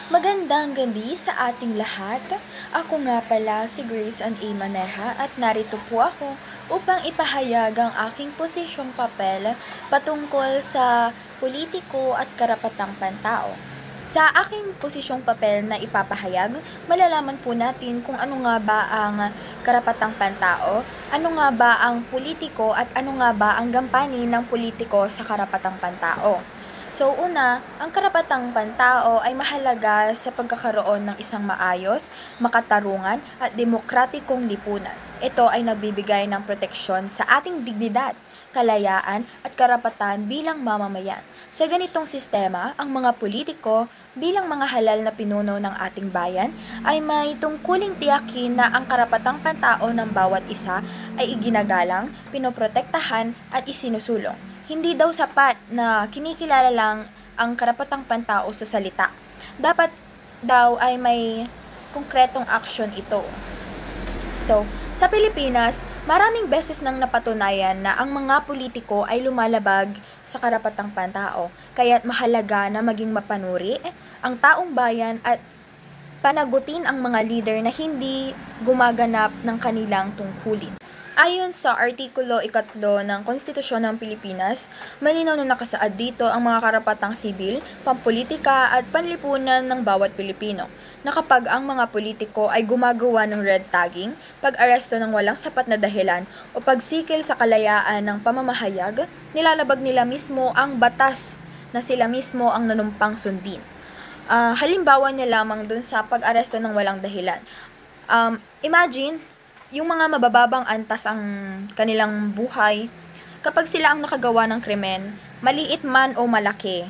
Magandang gabi sa ating lahat. Ako nga pala si Grace Ann A. Maneja at narito po ako upang ipahayag ang aking posisyong papel patungkol sa politiko at karapatang pantao. Sa aking posisyong papel na ipapahayag, malalaman po natin kung ano nga ba ang karapatang pantao, ano nga ba ang politiko at ano nga ba ang gampanin ng politiko sa karapatang pantao. So una, ang karapatang pantao ay mahalaga sa pagkakaroon ng isang maayos, makatarungan at demokratikong lipunan. Ito ay nagbibigay ng proteksyon sa ating dignidad, kalayaan at karapatan bilang mamamayan. Sa ganitong sistema, ang mga politiko bilang mga halal na pinuno ng ating bayan ay may tungkuling tiyakin na ang karapatang pantao ng bawat isa ay iginagalang, pinoprotektahan at isinusulong. Hindi daw sapat na kinikilala lang ang karapatang pantao sa salita. Dapat daw ay may konkretong aksyon ito. So, sa Pilipinas, maraming beses nang napatunayan na ang mga politiko ay lumalabag sa karapatang pantao. Kaya't mahalaga na maging mapanuri ang taong bayan at panagutin ang mga leader na hindi gumaganap ng kanilang tungkulin. Ayon sa Artikulo 3 ng Konstitusyon ng Pilipinas, malinaw na nakasaad dito ang mga karapatang sibil, pampolitika at panlipunan ng bawat Pilipino, na kapag ang mga politiko ay gumagawa ng red tagging, pag-aresto ng walang sapat na dahilan o pagsikil sa kalayaan ng pamamahayag, nilalabag nila mismo ang batas na sila mismo ang nanumpang sundin. Halimbawa niya lamang dun sa pag-aresto ng walang dahilan. Imagine, yung mga mabababang antas ang kanilang buhay, kapag sila ang nakagawa ng krimen, maliit man o malaki,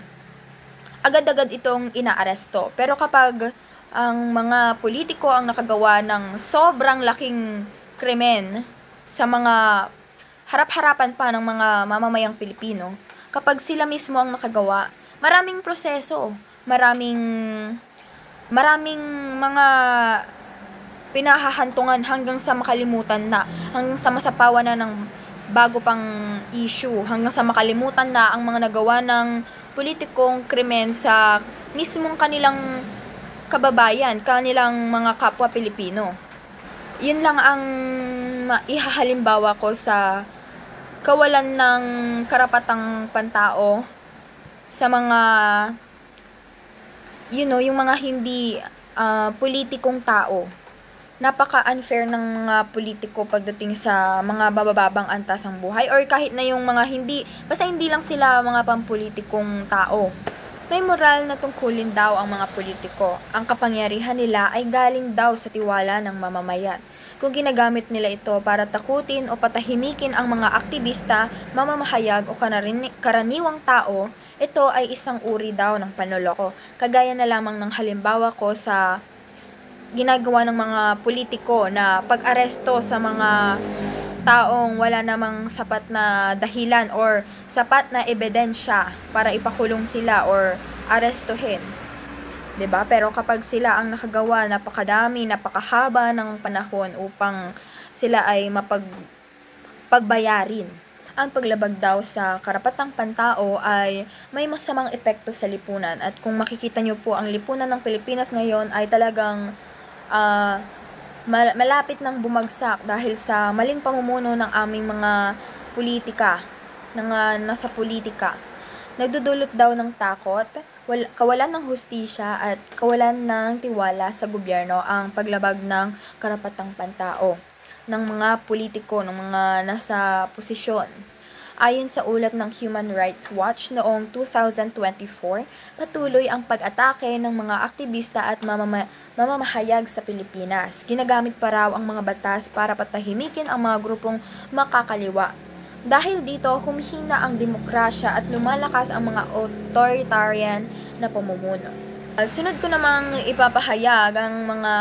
agad-agad itong inaaresto. Pero kapag ang mga politiko ang nakagawa ng sobrang laking krimen sa mga harap-harapan pa ng mga mamamayang Pilipino, kapag sila mismo ang nakagawa, maraming proseso, maraming mga pinahahantungan hanggang sa makalimutan na, hanggang sa masapawan na ng bago pang issue, hanggang sa makalimutan na ang mga nagawa ng politikong krimen sa mismong kanilang kababayan, kanilang mga kapwa Pilipino. Yun lang ang ihahalimbawa ko sa kawalan ng karapatang pantao sa mga yung mga hindi politikong tao. Napaka-unfair ng mga politiko pagdating sa mga babababang antas ng buhay or kahit na yung mga basta hindi lang sila mga pampolitikong tao. May moral na tungkulin daw ang mga politiko. Ang kapangyarihan nila ay galing daw sa tiwala ng mamamayan. Kung ginagamit nila ito para takutin o patahimikin ang mga aktivista, mamamahayag o karaniwang tao, ito ay isang uri daw ng panloloko. Kagaya na lamang ng halimbawa ko sa ginagawa ng mga politiko na pag-aresto sa mga taong wala namang sapat na dahilan or sapat na ebidensya para ipakulong sila or arestuhin. 'Di ba? Pero kapag sila ang nakagawa, napakadami, napakahaba ng panahon upang sila ay pagbayarin. Ang paglabag daw sa karapatang pantao ay may masamang epekto sa lipunan. At kung makikita nyo po, ang lipunan ng Pilipinas ngayon ay talagang malapit nang bumagsak dahil sa maling pamumuno ng aming mga politika, nasa politika. Nagdudulot daw ng takot, kawalan ng hustisya at kawalan ng tiwala sa gobyerno ang paglabag ng karapatang pantao ng mga politiko, ng mga nasa posisyon. Ayon sa ulat ng Human Rights Watch noong 2024, patuloy ang pag-atake ng mga aktivista at mamamahayag sa Pilipinas. Ginagamit pa raw ang mga batas para patahimikin ang mga grupong makakaliwa. Dahil dito, humihina ang demokrasya at lumalakas ang mga authoritarian na pamumuno. Sunod ko namang ipapahayag ang mga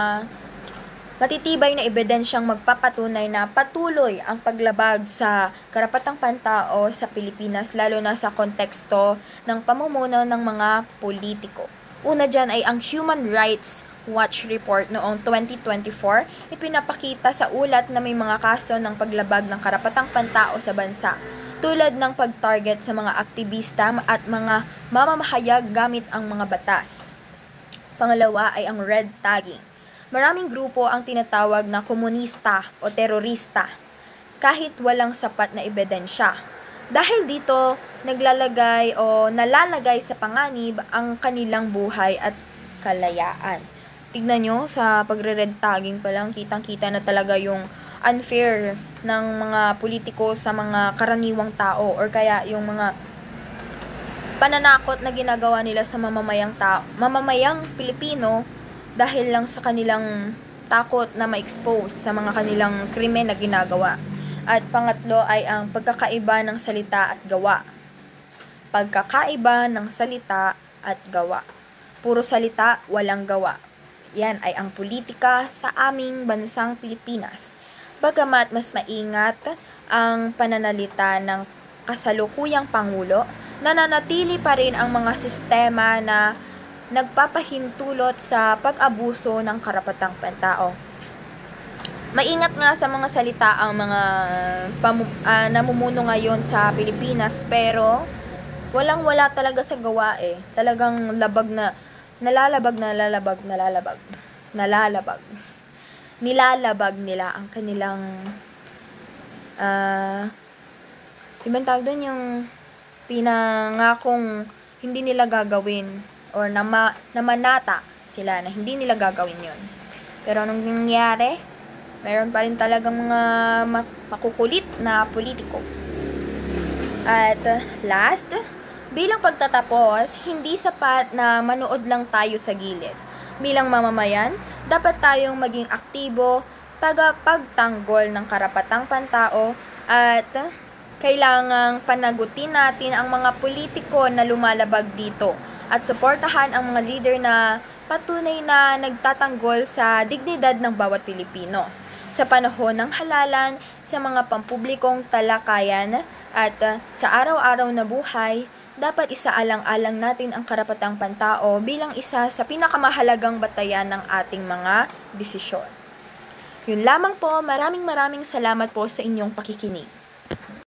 matitibay na ebidensyang magpapatunay na patuloy ang paglabag sa karapatang pantao sa Pilipinas, lalo na sa konteksto ng pamumuno ng mga politiko. Una dyan ay ang Human Rights Watch Report noong 2024, ipinapakita sa ulat na may mga kaso ng paglabag ng karapatang pantao sa bansa, tulad ng pag-target sa mga aktivista at mga mamamahayag gamit ang mga batas. Pangalawa ay ang red tagging. Maraming grupo ang tinatawag na komunista o terorista kahit walang sapat na ebidensya. Dahil dito, naglalagay o nalalagay sa panganib ang kanilang buhay at kalayaan. Tignan nyo, sa pagre-red tagging pa lang, kitang-kita na talaga yung unfair ng mga politiko sa mga karaniwang tao or kaya yung mga pananakot na ginagawa nila sa mamamayang Pilipino dahil lang sa kanilang takot na ma-expose sa mga kanilang krimen na ginagawa. At pangatlo ay ang pagkakaiba ng salita at gawa. Pagkakaiba ng salita at gawa. Puro salita, walang gawa. Yan ay ang politika sa aming bansang Pilipinas. Bagamat mas maingat ang pananalita ng kasalukuyang Pangulo, nananatili pa rin ang mga sistema na nagpapahintulot sa pag-abuso ng karapatang pantao. Maingat nga sa mga salita ang mga namumuno ngayon sa Pilipinas, pero walang-wala talaga sa gawa eh. Talagang nilalabag nila ang kanilang ibang tawag doon, yung pinangakong hindi nila gagawin or namanata sila na hindi nila gagawin yon. Pero anong nangyari? Meron pa rin talagang mga makukulit na politiko. At last, bilang pagtatapos, hindi sapat na manood lang tayo sa gilid. Bilang mamamayan, dapat tayong maging aktibo, tagapagtanggol ng karapatang pantao at kailangang panagutin natin ang mga politiko na lumalabag dito at suportahan ang mga leader na patunay na nagtatanggol sa dignidad ng bawat Pilipino. Sa panahon ng halalan, sa mga pampublikong talakayan at sa araw-araw na buhay, dapat isaalang-alang natin ang karapatang pantao bilang isa sa pinakamahalagang batayan ng ating mga desisyon. Yun lamang po, maraming salamat po sa inyong pakikinig.